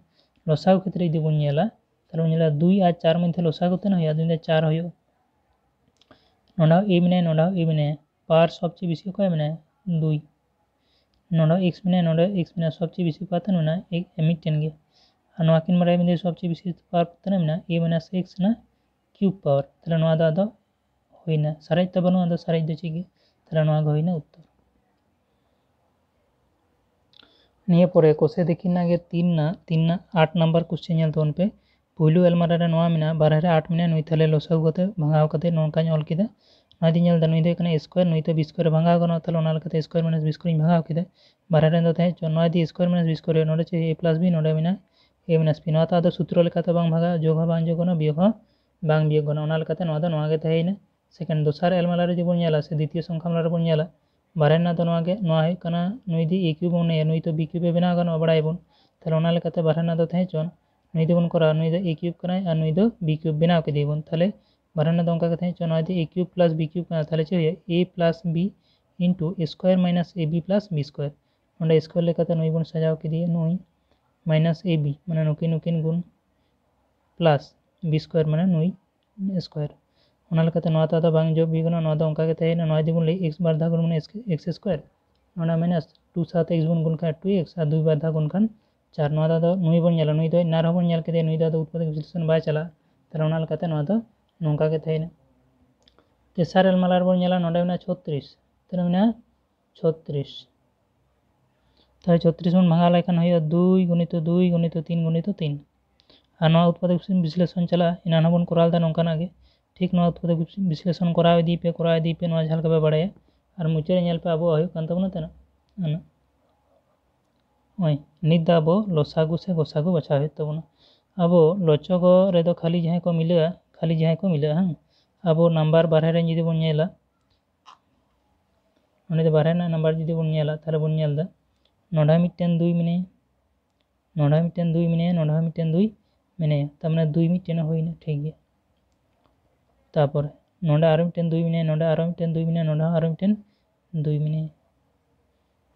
लसागु क्षेत्र यदि बन नेला ताहले बन नेला 2 और 4 मध्य लसागु तन होया 4 होयो नोडा ए मेने नोडा ए मेने पावर सबचेये बेसी को मेने 2 नोडा x मेने सबचेये बेसी पावर तन मेना एक मिट्टेन गे और नोआ किन बारे में सबचेये बेसी पावर तन मेना a माइनस x ना क्यूब पावर ताहले नोआ दो होइना साराज तबन आदो साराज दो चेगे ताहले नोआ गो होइना उत्तर निये परे कोसे देखिना गे 8 नंबर क्वेश्चन नेल तोन पे पुइलु एलमारा रे नोआ मेना बारह रे 8 मेना नुई थाले लसागु कते भांगाव कते नोनका ऑल किदा नोआ दी नेल दा नुई दे कने स्क्वायर नुई तो बी स्क्वायर भांगाव गनो ताहले ओना लकते स्क्वायर माइनस बी स्क्वायर भांगाव किदा बारह रे दो थाय नोआ दी स्क्वायर माइनस बी स्क्वायर नोडे चे a प्लस b नोडे मेना a माइनस b नोआ ता दो सूत्र लेकाते बांग भागा जोग ह बांग जोगनो बियोग ह बांग बियोग गनो ओना लकते नोआ दो नोआ गे थायना सेकेंड दोसार एलमाला रे जबन नेला से द्वितीय संख्या माला रे बन नेला बारह ना दो नोआ गे नोआ है कना नुई दी a क्यूब बन नुई तो b क्यूब ए बनाव गनो बड़ाई बन ताहले ओना लेकाते बारह ना दो थाय चोन नुई दो बन करा नुई दो a क्यूब कना और नुई दो b क्यूब बनाव के दीबन ताहले बारह ना दो अंका कथे चोन नुई दो a cube plus b cube कना ताहले चे a plus b into square minus ab plus b square ओंडे स्क्वायर लेकाते नुई बन सजाव के दिए नुई माइनस ab माने नुकिन नुकिन गुण प्लस b स्क्वायर माने नुई स्क्वायर ओना लेकाते नोआ ता बांग जो बी गनो नोआ दो अंका के थाय नोआ दी गुण ले x बार धा गुण माने x स्क्वायर नोना माइनस 2 साथ x गुण खान 2x और 2 बार धा गुण खान 4 नोआ दा नुई बन नेला नुई दो नार बन नेल के नुई दा उत्पादक विश्लेषण बाय चला ताहले ओना लेकाते नोआ दो नोंका के थायना तेसार एलमालार बन नेला नोडे मेना 36 ताहले मेना 36 ताहले 36 बन भांगा लेखान होय 2 गुणित 3 गुणित 3 और नोआ उत्पादक विश्लेषण चला इना बन कराल दा नोंकाना गे ठीक नोआ उत्पादक विश्लेषण कराव इदी पे नोआ झाल के बड़ाया और मुचे नेल पे अब होय कान तबना तना ओय नित दा अब लसागु से गोसागु बचाव है तबना अब लचगो रे दो खाली जहां को मिले हां अब नंबर बारह रे जदी बन नेला ओने दो बारह ना नंबर जदी बन नेला ताहले बन नेल दा नोडा मिट्टेन 2 मिने नोडा मिट्टेन 2 मिने नोडा मिट्टेन 2 मिने तमने 2 मिट्टेन होइना ठीक गया तापर नोडा आरो मिट्टेन 2 मिने नोडा आरो मिट्टेन 2 मिने नोडा आरो मिट्टेन 2 मिने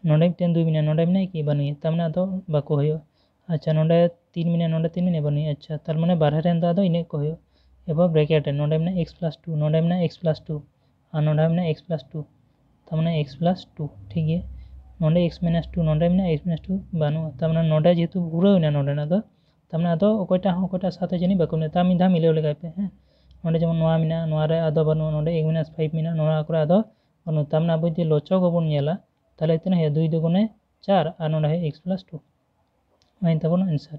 नोडे मिट्टेन 2 मिने नोडे मिने कि बनुई तमने आदो बाको होयो अच्छा नोडे 3 मिने बनुई अच्छा तार माने बारह रे दा इने को होयो एबा ब्रैकेट नोडे में x प्लस 2 नोडे में x प्लस 2 और नोडे में x प्लस 2 तमने x प्लस 2 ठीक है नोडे x माइनस 2 नोडे में x माइनस 2 बानो तमने नोडे जेतु पूरा होना नोडे ना दो तमने आदो ओकोटा साथे जनी बाको ने ता मिधा मिलेव लगाय पे हैं नोडे जमन नोआ मिना नोआ रे आदो बानो नोडे x माइनस 5 मिना नोआ आकरा आदो बानो तमने अब जे लोचो को बन नेला ताहले इतने है 2 दुगुने 4 और नोडे है x प्लस 2 माइन तबन आंसर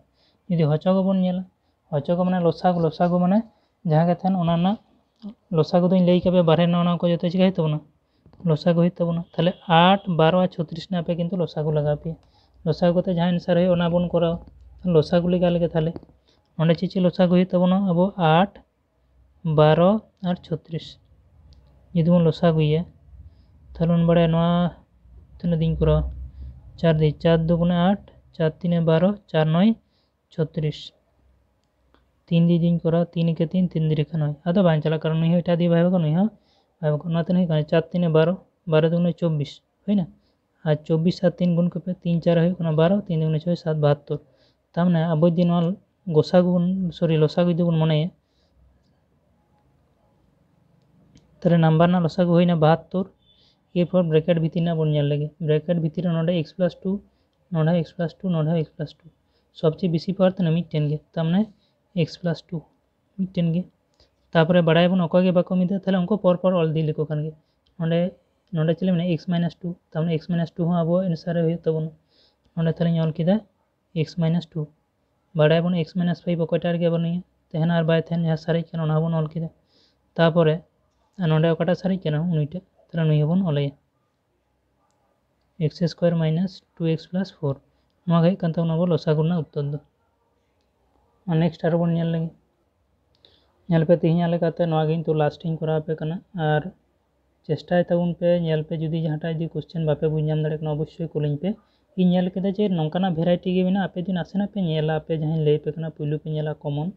यदि हचो को बन नेला हचो को माने लसागु माने जहाँ के थान ओना ना लसागु दो लई के बारह ना ओना को जते चिकाय तबना लसागु होय तबना ताहले 8 12 और 36 ना पे किंतु लसागु लगा पे लसागु कते जहाँ आंसर है ओना बन कराओ लसागु लगा लेगे ताहले ओंडे चे लसागु होय तबना अब 8 12 और 36 यदि बन लसागुया ताहले उन बड़े नोआ तने दिन कराओ 4 दी 4 2 गुणे 8 4 3 12 4 9 36 3 दी दिन करा 3 के 3 3 दी रेखा नय आदो बान चला कारण नहीं एटा दी भाई को नहीं हां भाई को नाते नहीं 4 3 12 12 दुने 24 है ना आज 24 7 3 गुण के 3 4 है कोना 12 3 दुने 6 7 72 तमने अब दिन गोसागु सॉरी लसागु दी बन मने तरे नंबर ना लसागु होइना 72 ए फॉर ब्रैकेट भीतर ना बन नेल लगे ब्रैकेट भीतर नोडे x plus 2 नोडा x plus 2 नोडा x plus 2 सबसे बेसी पावर तने मिट्टेन गे तमने x प्लस 2 मिट्टेन गे तापरे बड़ाई बन अको गे बाको मिदा ताहले उनको पर ऑल दी लिखो खान गे नोडे नोडे चले माने x माइनस 2 तमने x माइनस 2 हो अब आंसर होय तबन नोडे ताहले ऑल किदा x माइनस 2 बड़ाई बन x माइनस 5 अकोटा गे बनिया तहना और बाय तहन जहाँ सारे कना ओना बन ऑल किदा तारपरे नोडे ओकाटा सारे कना उनिटा ताहले नुई बन ऑलया x square minus 2x plus 4 नोआ गे कान ताबोना बो लसागु रना उत्तर दो नेक्स्ट आरो बन नेल लगे नेल पे तिहिया लेकाते नोआ गे तो लास्टिंग करा पे कना और चेष्टाय ताबुन पे नेल पे जुदी जहाँटा जुदी क्वेश्चन बापे बुझ नाम दाड़े कना अवश्य कुलिंग पे इन नेल केदा जे नोंकाना भेराइटी गे मेना आपे दिन आसेना पे नेला आपे जहां ले पे कना पुलु पे नेला कॉमन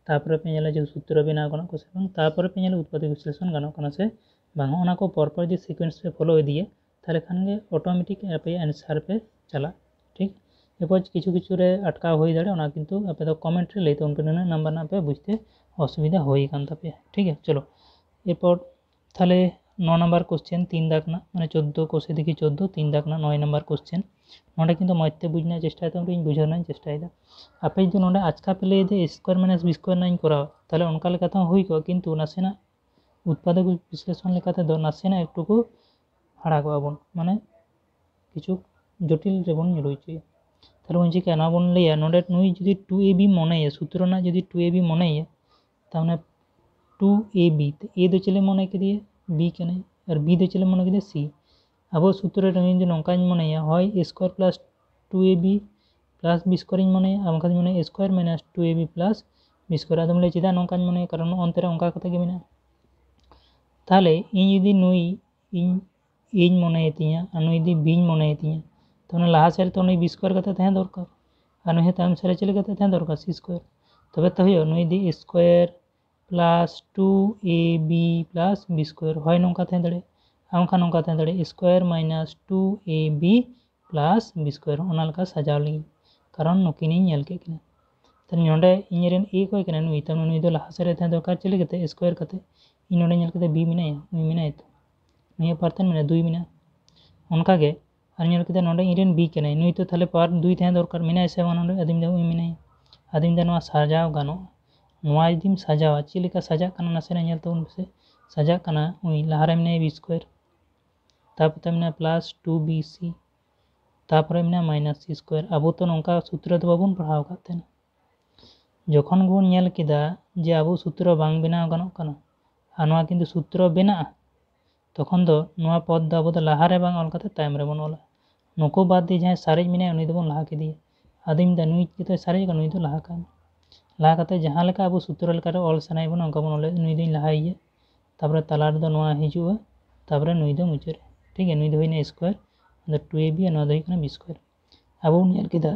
तारपरे पे नेला जे सूत्र बेना कना को से बांग तारपरे पे नेला उत्पादक विश्लेषण गानो कना से बांग ओना को परपर जे सीक्वेंस पे फॉलो इदिए ताहले खान गे ऑटोमेटिक आपे आंसर पे चला ठीक एरपर किछु किछु रे अटका होई दाड़े ओना किंतु आपे दो कमेंट रे लैते उनपे नना नंबर ना पे बुझते असुविधा होई कान तापे ठीक है चलो एरपर ताहले 9 नंबर क्वेश्चन 3 दाग ना माने 14 कोसे देखी 14 3 दाग ना 9 नंबर क्वेश्चन नोडे किंतु मजते बुझना चेष्टा ताम इन बुझाना चेष्टा आपे जो नोडे आजका पे लई दे स्क्वायर माइनस बी स्क्वायर नाइन करा ताहले उनका लेकाते हुई को किंतु नासेना उत्पादक विश्लेषण लेकाते दो नासेना एकटुकु हाड़ा को बन माने किछु जटिल रे बन नुरुइचे ताहले उन चिका ना बन लैया नोडे नुई जदि 2ab मनेया सूत्र ना जदि 2ab मनेया ताने 2ab ए दो चले मने केदिए बी कने और बी दो चले मने केदिए सी अब सूत्र रे नौका मनेया हय A square plus 2ab plus B square मने आमखा मने A square minus 2ab plus B square आदम ले चिदा नौका मने कारण अंतरे अंका कथा गे मेना ताहले इन यदि नुई इन मने तिया और नुई यदि बी मने तिया तो लाहा सेरे तो नुई बी स्क्वायर कथा तहन दरकार और नुई तायम सेरे चले कथा तहन दरकार सी स्क्वायर तबे तो होय नुई यदि square plus 2ab plus B square हय नौका तहन दड़े आमखा नौका तहन दड़े square minus 2ab plus B square ओना लका सजाव लगी कारण नुकिन नेल के किना ताहले नोडे इनरेन ए कोय किना नुई ताम नुई दो लाहा सेरे तहन दरकार चले कते स्क्वायर कते इन नोडे नेल कते बी मिनाया नुई मिनाय तो नुई पारतन मिना 2 मिना उनका गे और नेल कते नोडे इनरेन बी किना नुई तो ताहले पार 2 तहन दरकार मिनाय से नोडे आदिम दा मिनाय आदिम दा नोआ सजाव गानो नोआ यदिम सजावा चिलिका सजा काना नासेना नेल तबन से सजा काना उई लाहारे मिनाय बी स्क्वायर तारपरे मिना प्लस 2bc तारपरे मिना माइनस सी स्क्वायर अब तो नौका सूत्र तो बाबन पढ़ाव कातेना जखन बन नेल किदा जे अब सूत्र बांग बेनाव गानोग काना आर नोआ किन्तु सूत्र बेना तखन दो नोआ पद दो अब दो लाहारे बांग ऑल काते तायम रे बन ऑला नुको बाद दे जहां सारेज मिनाय उनी दो बन लाहा केदिए आदिम दा नुई कितो सारेज का नुई दो लाहा का लाहा काते जहां लेका अब सूत्र लेका रे ऑल सनाय बन अंका बन ऑले नुई दो लाहाइए तारपरे तला रे दो नोआ हिजुआ तारपरे नुई दो मुचे ठीक है नुई दो होइना स्क्वायर अंदर 2ab और नोआ दो होइना बी स्क्वायर अब बन नेल किदा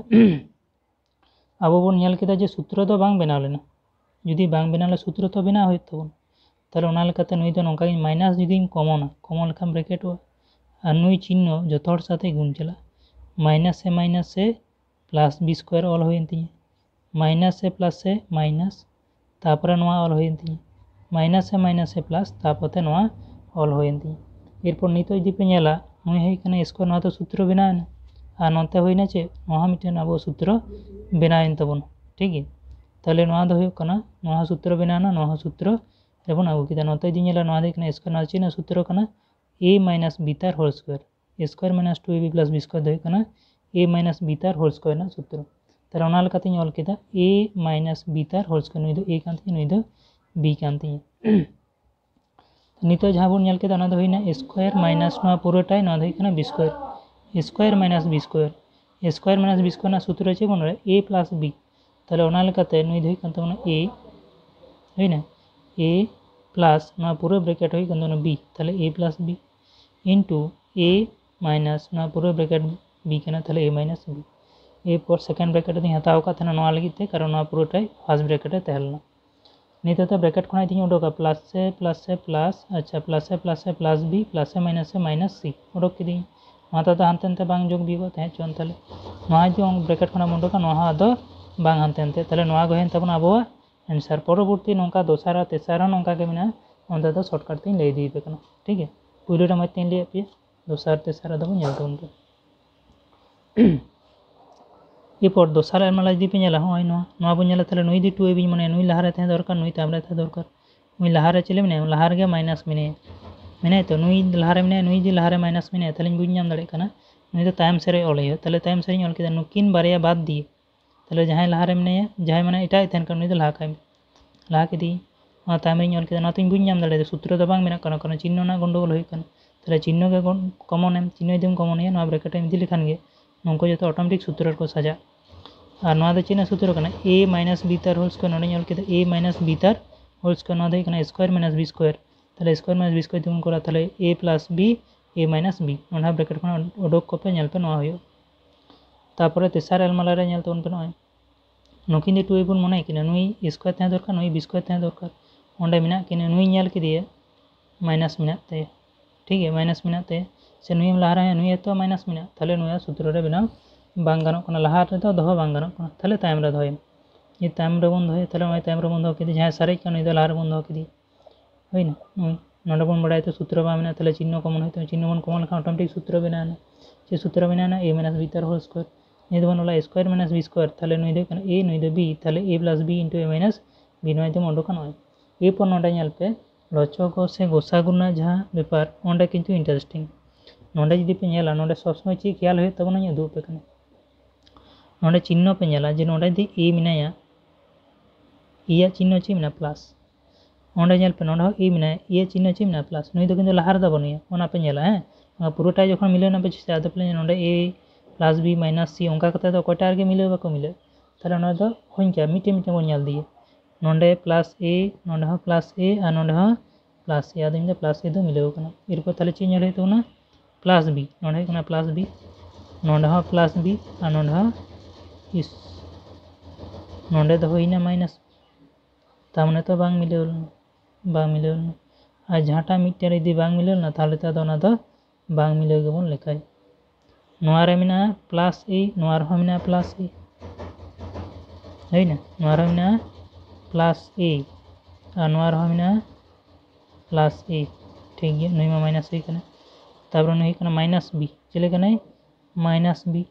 अब बन नेल किदा जे सूत्र दो बांग बेनाव लेना जुदी बांग बेनाले सूत्र तो बेना होय तबन ताहले ओना लेकाते नुई दो नौका माइनस जुदी कॉमन लेखा ब्रैकेट और नुई चिन्ह जतो हर साथे गुण चला माइनस से प्लस बी स्क्वायर ऑल होयन तिया माइनस से माइनस तारपरे नोआ ऑल होयन तिया माइनस से प्लस तारपरे नोआ ऑल होयन तिया एरपर नितो यदि पे नेला नुई होय कना स्क्वायर नोआ तो सूत्र बेनावना और नोते होयना चे नोआ मिटेन अब सूत्र बेनावेन तबन ठीक है ताहले नोआ दो होय कना नोआ सूत्र बेनावना नोआ सूत्र रेबन आगु किदा नोते यदि नेला नोआ दे कना स्क्वायर नोआ चेना सूत्र कना a माइनस b तार whole square minus 2ab plus b square दो कना a माइनस b तार होल स्क्वायर ना सूत्र तार ओना लेकाते ऑल किदा a माइनस b तार होल स्क्वायर नुई दो a कान तिया नुई दो b कान तिया नितो जहां बन नेल केदा ओना दो होइना स्क्वायर माइनस नोआ पुरोटाय नोआ दो कना b square minus b square ना सूत्र चे बन रे a प्लस b ताहले ओना लेकाते नुई दो कान तबना a होइना a प्लस ना पूरा ब्रैकेट होई कंदो b ताहले a plus b into a minus ना पूरा ब्रैकेट b कना ताहले a माइनस b ए पर सेकेंड ब्रैकेट दी हताव का थना नोआ लगी ते कारण नोआ पूराटाय फर्स्ट ब्रैकेट तहलना नितो तो ब्रैकेट खना ती उडोका प्लस से अच्छा प्लस से प्लस b प्लस से माइनस c उडोक किदी नोआ तो हानते बांग जोग b को तहे चोन ताले नोआ जो ब्रैकेट खना उडोका नोआ दो बांग हानते ताहले नोआ गहेन तबन आबो आंसर परवर्ती नौका दोसारा तेसारा नौका के मेना अंदर दो शॉर्टकट तीन ले दी पे कना ठीक है पुलो रे मत तीन ले पे दोसार तेसारा दो नेल तो उनके ये पर दोसारा माला यदि पे नेला होय नोआ बो नेला ताले नुई दी 2ab माने नुई लाहारे तहे दरकार नुई तामरे तहे दरकार नुई लाहारे चले मेने लाहार गे माइनस मेने तो नुई लाहारे मेने नुई दी लाहारे माइनस मेने ताले बुझ नाम दाड़े कना नुई दो तायम सेरे ऑलय ताले तायम सेरे ऑल केदा नुकिन बारिया बाद दिए ताहले जहां लाहारे मेने जहां माने एटा तहन कर नुई दो लाहा काय ᱞᱟᱦᱟ ᱠᱮᱫᱮᱧ ᱚᱱᱟ ᱛᱟᱭᱚᱢ ᱨᱤᱧ ᱚᱞ ᱠᱮᱫᱟ ᱚᱱᱟᱛᱮᱧ ᱵᱩᱡᱽ ᱧᱟᱢ ᱫᱟᱲᱮᱭᱟᱫᱟ ᱥᱩᱛᱨᱚ ᱫᱚ ᱵᱟᱝ ᱢᱮᱱᱟᱜ ᱠᱟᱱᱟ ᱠᱟᱨᱚᱱ ᱪᱤᱦᱱᱚ ᱨᱮᱱᱟᱜ ᱜᱚᱱᱰᱳᱜᱳᱞ ᱦᱩᱭᱩᱜ ᱠᱟᱱᱟ ᱛᱟᱦᱚᱞᱮ ᱪᱤᱦᱱᱚ ᱜᱮ ᱠᱚᱢᱚᱱᱮᱢ ᱪᱤᱦᱱᱚ ᱡᱩᱫᱤᱢ ᱠᱚᱢᱚᱱᱮᱭᱟ ᱱᱚᱣᱟ ᱵᱨᱮᱠᱮᱴ ᱮᱢ ᱤᱫᱤ ᱞᱮᱠᱷᱟᱱ ᱜᱮ ᱱᱩᱝᱠᱩ ᱡᱚᱛᱚ ᱚᱴᱳᱢᱮᱴᱤᱠ ᱥᱩᱛᱨᱚ ᱨᱮᱠᱚ ᱥᱟᱡᱟᱜ ᱟᱨ ᱱᱚᱣᱟ ᱫᱚ ᱪᱮᱫ ᱨᱮᱱᱟᱜ ᱥᱩᱛᱨᱚ ᱠᱟᱱᱟ a মাইনাস b তার হোল স্কয়ার ᱱᱚᱰᱮᱧ ᱚᱞ ᱠᱮᱫᱟ a মাইনাস b তার হোল স্কয়ার ᱱᱚᱣᱟ ᱫᱚ ᱦᱩᱭᱩᱜ ᱠᱟᱱᱟ স্কয়ার মাইনাস b স্কয়ার তাহলে স্কয়ার মাইনাস b স্কয়ার ᱛᱮᱵᱚᱱ ᱠᱚᱨᱟᱣᱟ ᱛᱟᱦᱚᱞᱮ a plus b a minus b ᱚᱱᱟ ᱵᱨᱮᱠᱮᱴ ᱠᱷᱚᱱ ᱩᱰᱩᱠ ᱠᱚᱯᱮ ᱧᱮᱞ ᱯᱮ ᱱᱚᱣᱟ ᱦᱩᱭᱩᱜᱼᱟ ᱛᱟᱨᱯᱚᱨᱮ ᱛᱮᱥᱟᱨ ᱮᱞᱢᱟᱞᱟ ᱨᱮ ᱧᱮᱞ ᱛᱟᱵᱚᱱ ᱯᱮ ᱱᱚᱜᱼᱚᱭ ᱱᱩᱠᱤᱱ ᱫᱚ 2a ᱵᱚᱱ ᱢᱚᱱᱮ ᱠᱤᱱᱟ ᱱᱩᱭ স্কয়ার ᱛᱟᱦᱮᱸ ᱫᱚᱨᱠᱟর ᱱᱩᱭ b স্কয়ার ᱛᱟᱦᱮᱸ ᱫᱚᱨᱠar ᱚᱸᱰᱮ ᱢᱮᱱᱟᱜ ᱠᱤᱱᱟ ᱱᱩᱭ ᱧᱮᱞ ᱠᱮᱫᱮᱭᱟ माइनस में ठीक है माइनस में से नुई लहा नुई तो माइनस में ताले नुआ सूत्र रे बनाव बांग गानों कना लहा रे तो दोहो बांग गानों कना ताले टाइम रे दोहे ये टाइम रे बन दोहे ताले टाइम रे बन दो केदी जहां सारे का नुई दो लहा रे बन दो केदी होई ना नुई नोडे बन बडाय तो सूत्र बा मेना ताले चिन्ह कमन होय तो चिन्ह बन कमन का ऑटोमेटिक सूत्र बनाना जे सूत्र बनाना a - b तार होल स्क्वायर ये दो बनला स्क्वायर माइनस b स्क्वायर ताले नुई दो कना a नुई दो b ताले a + b * a - b नुई दो मंडो कना ए पर नोडे नेल पे लचक से गोसागुना जहाँ बेपार ओंडे किंतु इंटरेस्टिंग नोडे जुदी पे नेला नोडे सब समय ची ख्याल हुए तब ना उदूग पे कने नोडे चिन्ह पे नेला जे नोडे दी ए मिनाया ए या चिन्ह ची मिना प्लस ओंडे नेल पे नोडे ए मिनाया ए चिन्ह ची मिना प्लस नुई दो किंतु लहार दा बनुया ओना पे नेला हैं पुरोटा जखन मिलेना पे से आदो पे नोडे a + b - c ओंका कते दो कोटा रे मिले बाको मिले ताले नोडे दो होइन क्या मिटे मिटे बन नेल दिए नोडे प्लस a नोडे हो प्लस a और नोडे हो प्लस ए आदमी दो प्लस ए दो मिले होकना इरपर ताले ची नेल हेतुना प्लस b नोडे कना प्लस b नोडे हो प्लस b और नोडे हो इस नोडे दो होइना माइनस तामने तो बांग मिले और जहाटा मिटे यदि बांग मिले ना ताले ता दो ना दो बांग मिले गेबोन लेखाय नोआ रे मिना प्लस a नोआ रे मिना प्लस a होइना नोआ रे मिना प्लस a और नोआ रे मिना प्लस a ठीक है नुई माइनस हुई कना तापर नुई कना माइनस b चले कना माइनस b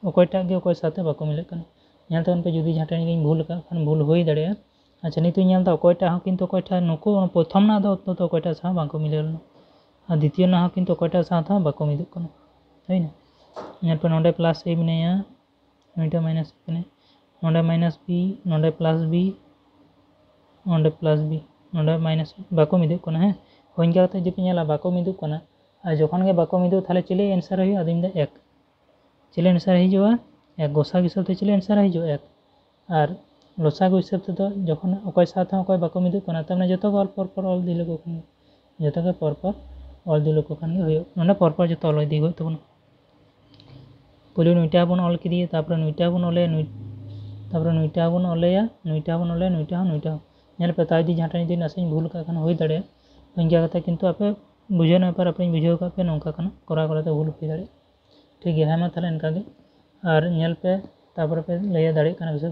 ओकोयटा गे ओकोय साथे बाको मिले कना नेल तन पे जुदी जहाटे नि भूल का खान भूल होई दड़े अच्छा नितु नेल दा ओकोयटा ह किंतु ओकोयटा नुको प्रथम ना दो तो ओकोयटा सा बाको मिले और द्वितीय ना ह किंतु ओकोयटा सा था बाको मिले कना हैना नेल पे नोडे प्लस a मिनाया नुईटा माइनस कने नोडे माइनस b नोडे प्लस b नोडे प्लस b नोडे माइनस बाको मिदु कना है होइन का जे पे नेला बाको मिदु कना और जखन गे बाको मिदु थाले चले आंसर होय आदिम दा 1 चले आंसर हिजुआ 1 गोसागु हिसाब ते चले आंसर हिजुआ 1 और लसागु हिसाब ते तो जखन ओकय साथ ओकय बाको मिदु कना तमने जतो गल पर ऑल दिले को खान जतो के पर ऑल दिले को खान होय नोडे पर जतो ऑल दि गय तबन पुलिन नुईटा बन ऑल किदिए तापर नुईटा बन ऑले तापर नुईटा बन ऑलेया नुईटा बन ऑले नुईटा नेल पे ताई दी जहाटा दी नासें भूल का खान होई दड़े इंगा कते किंतु आपे बुझे ना पर अपनी बुझेव का पे नोंका खान करा करते भूल होई दड़े ठीक है मा थाले इनका गे और नेल पे तापर पे लय दड़े कना से